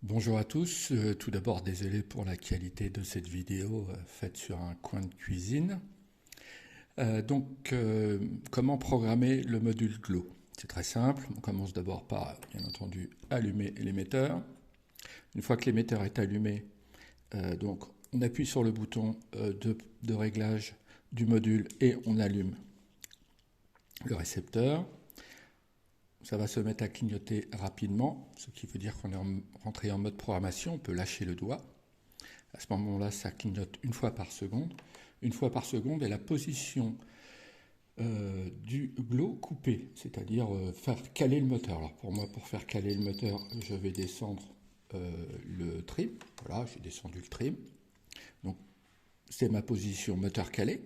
Bonjour à tous, tout d'abord désolé pour la qualité de cette vidéo faite sur un coin de cuisine. Comment programmer le module Glow? C'est très simple, on commence d'abord par bien entendu allumer l'émetteur. Une fois que l'émetteur est allumé, on appuie sur le bouton de réglage du module et on allume le récepteur. Ça va se mettre à clignoter rapidement, ce qui veut dire qu'on est rentré en mode programmation, on peut lâcher le doigt. À ce moment-là, ça clignote une fois par seconde. Une fois par seconde et la position du glow coupé, c'est-à-dire faire caler le moteur. Alors pour moi, pour faire caler le moteur, je vais descendre le trim. Voilà, j'ai descendu le trim. Donc c'est ma position moteur calé.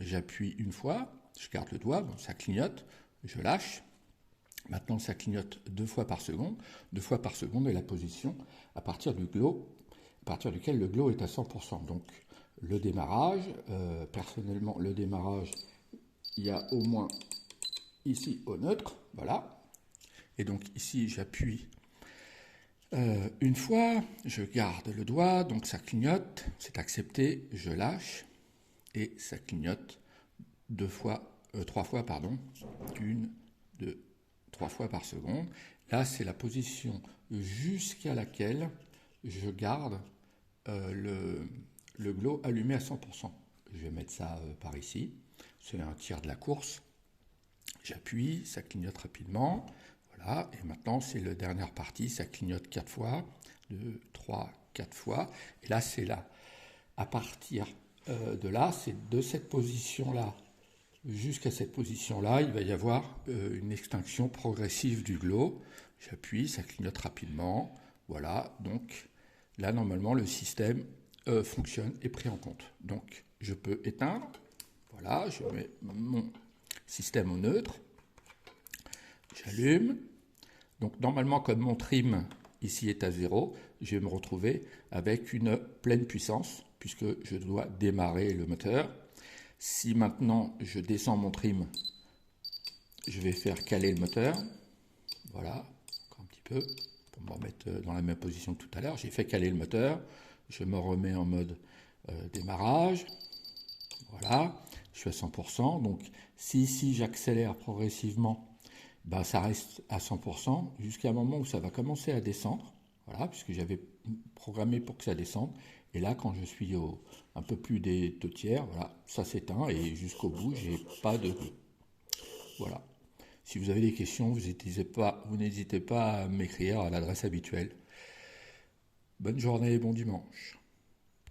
J'appuie une fois, je garde le doigt, bon, ça clignote, je lâche. Maintenant, ça clignote 2 fois par seconde. 2 fois par seconde est la position à partir du glow, à partir duquel le glow est à 100%. Donc, le démarrage, personnellement, le démarrage, il y a au moins ici au neutre, voilà. Et donc ici, j'appuie une fois, je garde le doigt, donc ça clignote, c'est accepté, je lâche et ça clignote 3 fois, pardon, 3 fois par seconde. Là, c'est la position jusqu'à laquelle je garde le glow allumé à 100%. Je vais mettre ça par ici. C'est un tiers de la course. J'appuie, ça clignote rapidement. Voilà, et maintenant, c'est la dernière partie. Ça clignote 4 fois, 2, 3, 4 fois. Et là, c'est là. À partir de là, c'est de cette position-là jusqu'à cette position-là, il va y avoir une extinction progressive du glow. J'appuie, ça clignote rapidement. Voilà, donc là, normalement, le système fonctionne et pris en compte. Donc, je peux éteindre. Voilà, je mets mon système au neutre. J'allume. Donc, normalement, comme mon trim ici est à 0, je vais me retrouver avec une pleine puissance, puisque je dois démarrer le moteur. Si maintenant je descends mon trim, je vais faire caler le moteur. Voilà, encore un petit peu, pour me remettre dans la même position que tout à l'heure. J'ai fait caler le moteur. Je me remets en mode démarrage. Voilà, je suis à 100%. Donc si ici j'accélère progressivement, ben, ça reste à 100% jusqu'à un moment où ça va commencer à descendre. Voilà, puisque j'avais programmé pour que ça descende. Et là, quand je suis un peu plus des 2 tiers, voilà, ça s'éteint et jusqu'au bout, j'ai pas de... Voilà. Si vous avez des questions, vous n'hésitez pas à m'écrire à l'adresse habituelle. Bonne journée et bon dimanche.